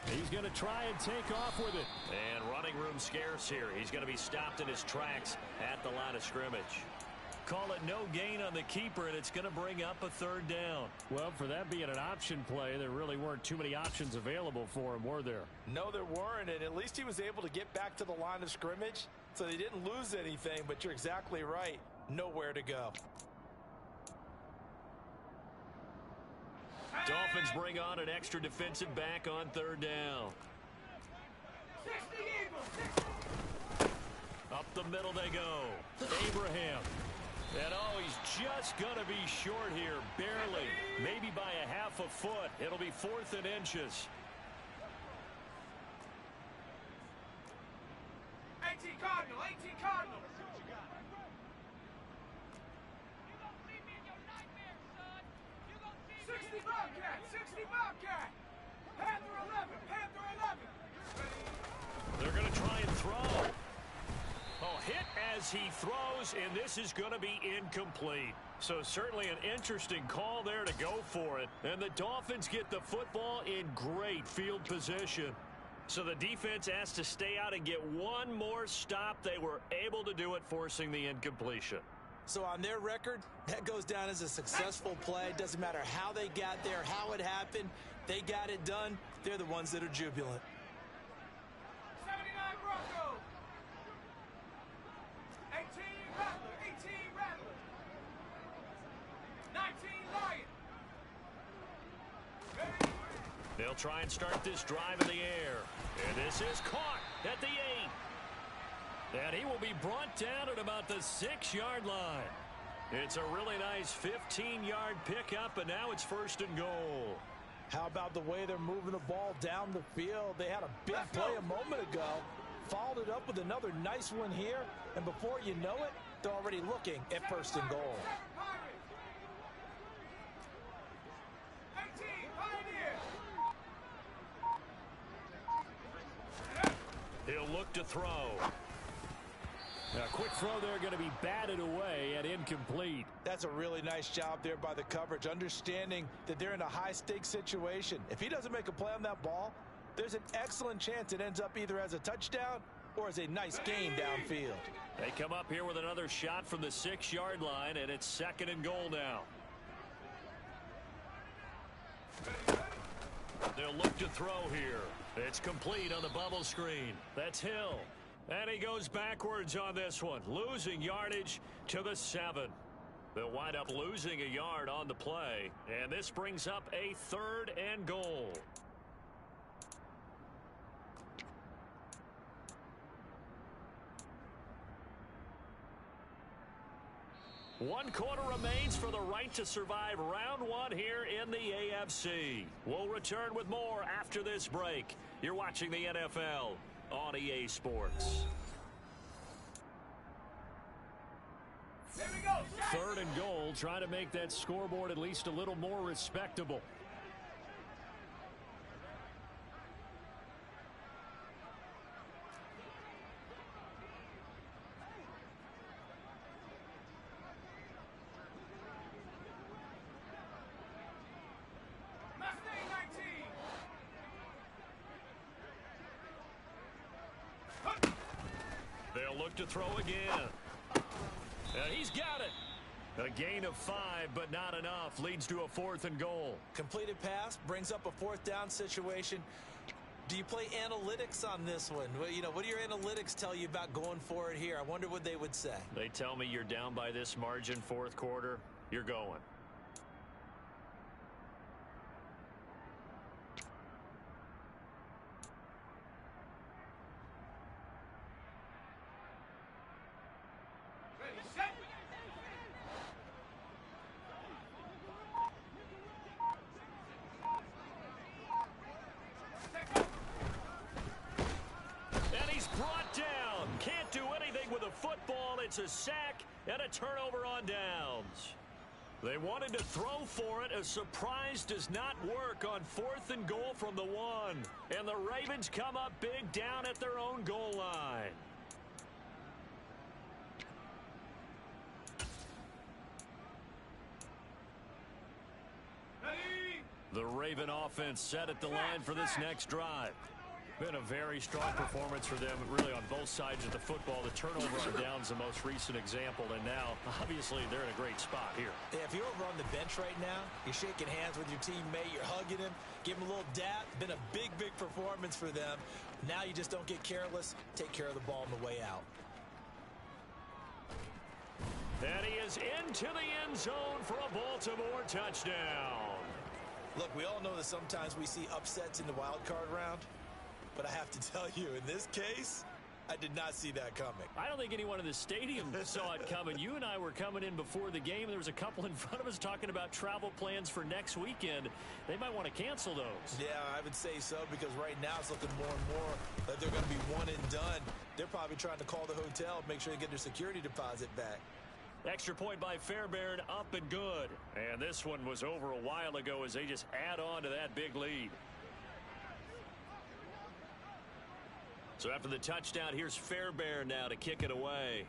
He's going to try and take off with it. And running room scarce here. He's going to be stopped in his tracks at the line of scrimmage. Call it no gain on the keeper, and it's going to bring up a 3rd down. Well, for that being an option play, there really weren't too many options available for him, were there? No, there weren't, and at least he was able to get back to the line of scrimmage, so they didn't lose anything, but you're exactly right. Nowhere to go. Dolphins bring on an extra defensive back on 3rd down. 60 Eagles, 60. Up the middle they go. Abraham. And oh, he's just going to be short here, barely. Maybe by a half a foot. It'll be 4th and inches. 18 Cardinal, 18 Cardinal. 60 Bobcat, 60 Bobcat. Panther 11, Panther 11. They're going to try and throw. Oh, hit as he throws, and this is going to be incomplete. So certainly an interesting call there to go for it. And the Dolphins get the football in great field position. So the defense has to stay out and get one more stop. They were able to do it, forcing the incompletion. So on their record, that goes down as a successful play. Doesn't matter how they got there, how it happened. They got it done. They're the ones that are jubilant. 79 Broncos. 18 Rattler, 18 Rattler. 19 Lion. Ready? They'll try and start this drive in the air. And this is caught at the 8. And he will be brought down at about the 6-yard line. It's a really nice 15-yard pickup, and now it's 1st and goal. How about the way they're moving the ball down the field? They had a big play a moment ago. Followed it up with another nice one here. And before you know it, they're already looking at 1st and goal. 18 Pioneer. He'll look to throw. A quick throw there, going to be batted away and incomplete. That's a really nice job there by the coverage, understanding that they're in a high-stakes situation. If he doesn't make a play on that ball, there's an excellent chance it ends up either as a touchdown or as a nice gain downfield. They come up here with another shot from the 6-yard line, and it's 2nd and goal now. They'll look to throw here. It's complete on the bubble screen. That's Hill. And he goes backwards on this one, losing yardage to the 7. They'll wind up losing a yard on the play, and this brings up a 3rd and goal. 1 quarter remains for the right to survive round 1 here in the AFC. We'll return with more after this break. You're watching the NFL on EA Sports. Here we go. 3rd and goal, trying to make that scoreboard at least a little more respectable. Mustang 19. They'll look to throw again. And he's got it. A gain of 5, but not enough. Leads to a 4th and goal. Completed pass brings up a 4th down situation. Do you play analytics on this one? Well, you know, what do your analytics tell you about going for it here? I wonder what they would say. They tell me you're down by this margin 4th quarter. You're going. Ready, set. Take over. And he's brought down. Can't do anything with a football. It's a sack and a turnover on downs. They wanted to throw for it. A surprise does not work on 4th and goal from the 1. And the Ravens come up big down at their own goal line. Ready. The Raven offense set at the line for this next drive. Been a very strong performance for them, really on both sides of the football. The turnover on downs the most recent example, and now, obviously, they're in a great spot here. Yeah, if you're over on the bench right now, you're shaking hands with your teammate, you're hugging him, give him a little dap. Been a big, big performance for them. Now you just don't get careless. Take care of the ball on the way out. And he is into the end zone for a Baltimore touchdown. Look, we all know that sometimes we see upsets in the wild card round. But I have to tell you, in this case, I did not see that coming. I don't think anyone in the stadium saw it coming. You and I were coming in before the game. There was a couple in front of us talking about travel plans for next weekend. They might want to cancel those. Yeah, I would say so, because right now it's looking more and more like they're going to be one and done. They're probably trying to call the hotel, make sure they get their security deposit back. Extra point by Fairbairn, up and good. And this one was over a while ago as they just add on to that big lead. So after the touchdown, here's Fairbairn now to kick it away.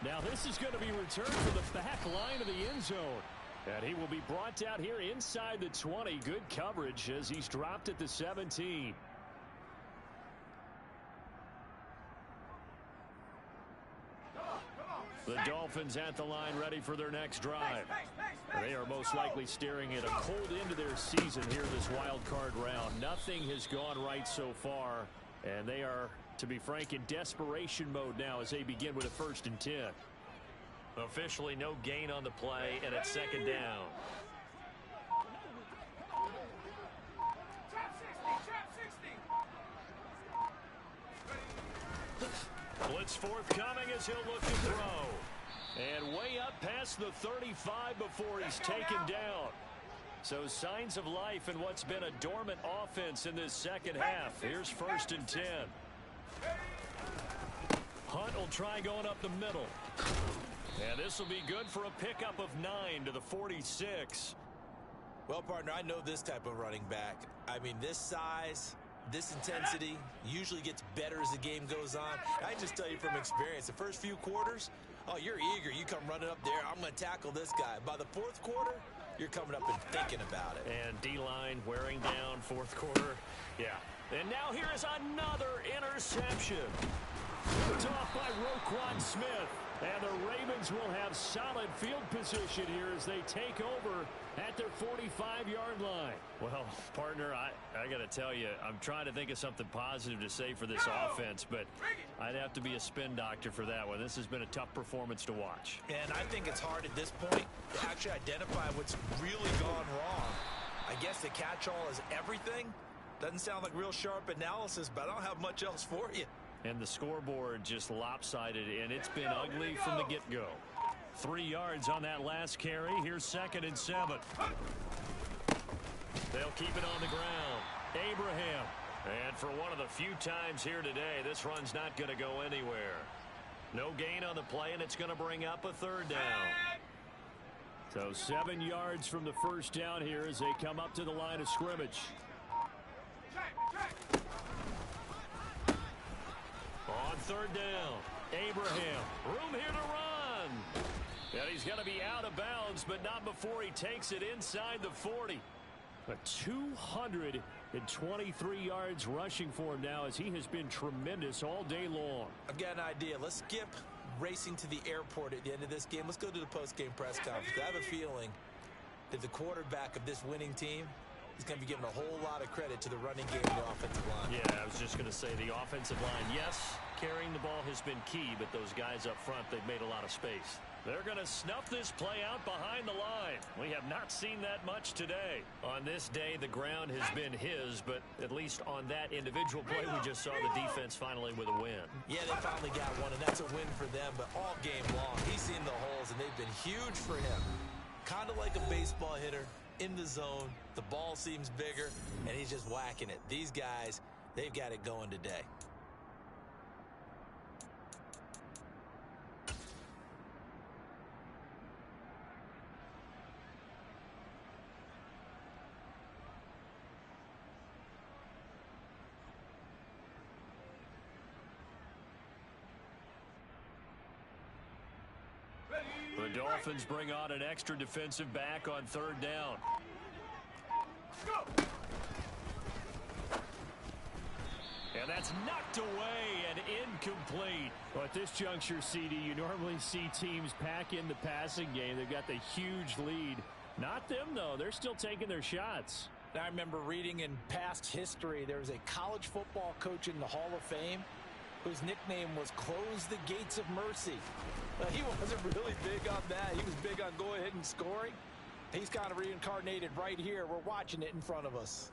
Now this is going to be returned from the back line of the end zone. And he will be brought out here inside the 20. Good coverage as he's dropped at the 17. The Dolphins at the line ready for their next drive. They are most likely staring at a cold end to their season here this wild card round. Nothing has gone right so far, and they are, to be frank, in desperation mode now as they begin with a 1st and 10. Officially no gain on the play, and it's 2nd down. Trap 60. Trap 60. Blitz forthcoming as he'll look to throw. And way up past the 35 before he's taken down. So signs of life in what's been a dormant offense in this second half. Here's 1st and 10. Hunt will try going up the middle. And this will be good for a pickup of 9 to the 46. Well, partner, I know this type of running back. I mean, this size, this intensity usually gets better as the game goes on. I just tell you from experience, the first few quarters, oh, you're eager. You come running up there. I'm going to tackle this guy. By the 4th quarter, you're coming up and thinking about it. And D-line wearing down 4th quarter. Yeah. And now here is another interception. Picked off by Roquan Smith. And the Ravens will have solid field position here as they take over at their 45-yard line. Well, partner, I got to tell you, I'm trying to think of something positive to say for this offense, but I'd have to be a spin doctor for that one. This has been a tough performance to watch. And I think it's hard at this point to actually identify what's really gone wrong. I guess the catch-all is everything. Doesn't sound like real sharp analysis, but I don't have much else for you. And the scoreboard just lopsided, and it's been ugly from the get-go. 3 yards on that last carry. Here's 2nd and 7. They'll keep it on the ground. Abraham. And for one of the few times here today, this run's not going to go anywhere. No gain on the play, and it's going to bring up a 3rd down. So 7 yards from the first down here as they come up to the line of scrimmage. On 3rd down, Abraham. Room here to run. And he's going to be out of bounds, but not before he takes it inside the 40. But 223 yards rushing for him now as he has been tremendous all day long. I've got an idea. Let's skip racing to the airport at the end of this game. Let's go to the post-game press conference. I have a feeling that the quarterback of this winning team is going to be given a whole lot of credit to the running game and the offensive line. Yeah, I was just going to say the offensive line, yes, carrying the ball has been key, but those guys up front, they've made a lot of space. They're going to snuff this play out behind the line. We have not seen that much today. On this day, the ground has been his, but at least on that individual play, we just saw the defense finally with a win. Yeah, they finally got one, and that's a win for them, but all game long, he's seen the holes, and they've been huge for him. Kind of like a baseball hitter in the zone. The ball seems bigger, and he's just whacking it. These guys, they've got it going today. The Dolphins bring on an extra defensive back on 3rd down. And that's knocked away and incomplete. Well, at this juncture, CD, you normally see teams pack in the passing game. They've got the huge lead. Not them, though. They're still taking their shots. I remember reading in past history, there was a college football coach in the Hall of Fame whose nickname was Close the Gates of Mercy. He wasn't really big on that. He was big on go ahead and scoring. He's kind of reincarnated right here. We're watching it in front of us.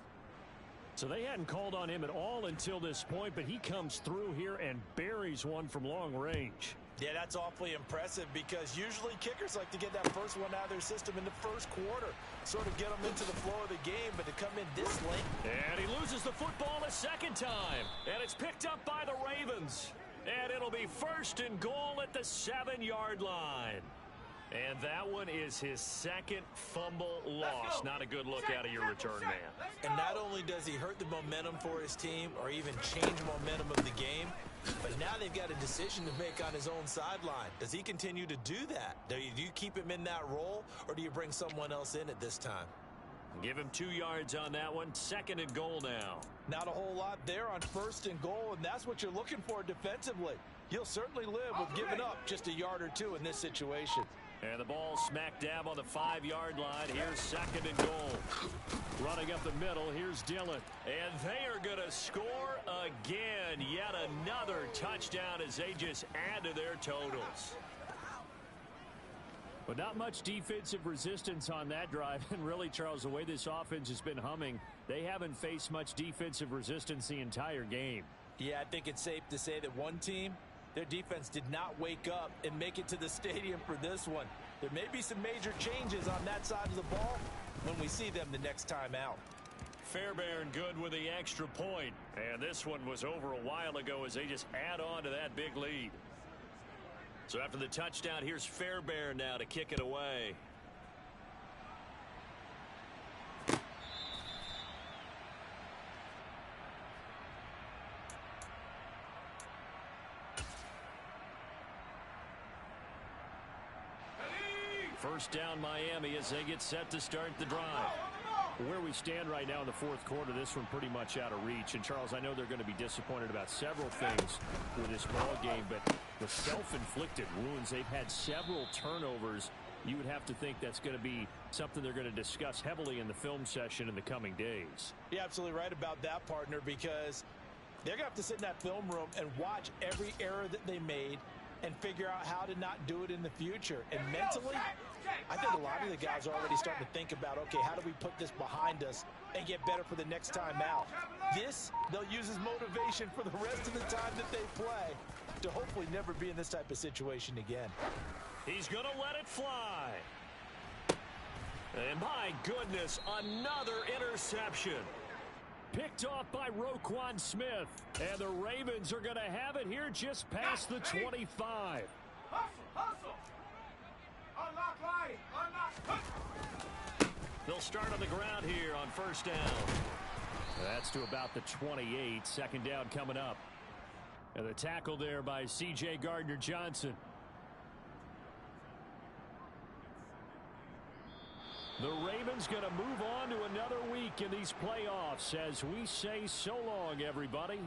So they hadn't called on him at all until this point, but he comes through here and buries one from long range. Yeah, that's awfully impressive because usually kickers like to get that first one out of their system in the first quarter, sort of get them into the flow of the game, but to come in this late. And he loses the football a 2nd time, and it's picked up by the Ravens. And it'll be 1st and goal at the 7-yard line. And that one is his 2nd fumble loss. Not a good look out of your return man. And not only does he hurt the momentum for his team or even change the momentum of the game, but now they've got a decision to make on his own sideline. Does he continue to do that? Do you keep him in that role, or do you bring someone else in at this time? Give him 2 yards on that one. 2nd and goal now. Not a whole lot there on 1st and goal, and that's what you're looking for defensively. You'll certainly live with giving up just a yard or two in this situation. And the ball smack dab on the 5-yard line. Here's 2nd and goal. Running up the middle, here's Dillon. And they are going to score again. Yet another touchdown as they just add to their totals. But not much defensive resistance on that drive. And really, Charles, the way this offense has been humming, they haven't faced much defensive resistance the entire game. Yeah, I think it's safe to say that one team, their defense did not wake up and make it to the stadium for this one. There may be some major changes on that side of the ball when we see them the next time out. Fairbairn good with the extra point. And this one was over a while ago as they just add on to that big lead. So after the touchdown, here's Fairbairn now to kick it away. First down Miami as they get set to start the drive. Where we stand right now in the 4th quarter, this one pretty much out of reach. And, Charles, I know they're going to be disappointed about several things with this ball game, but the self-inflicted wounds, they've had several turnovers. You would have to think that's going to be something they're going to discuss heavily in the film session in the coming days. You're absolutely right about that, partner, because they're going to have to sit in that film room and watch every error that they made and figure out how to not do it in the future. And mentally, I think a lot of the guys are already starting to think about, okay, how do we put this behind us and get better for the next time out. This, they'll use as motivation for the rest of the time that they play to hopefully never be in this type of situation again. He's going to let it fly. And my goodness, another interception. Picked off by Roquan Smith. And the Ravens are going to have it here just past the 25. Hustle, hustle. Unlock line, unlock. They'll start on the ground here on first down. That's to about the 28. Second down coming up. And the tackle there by C.J. Gardner-Johnson. The Ravens going to move on to another week in these playoffs as we say so long, everybody.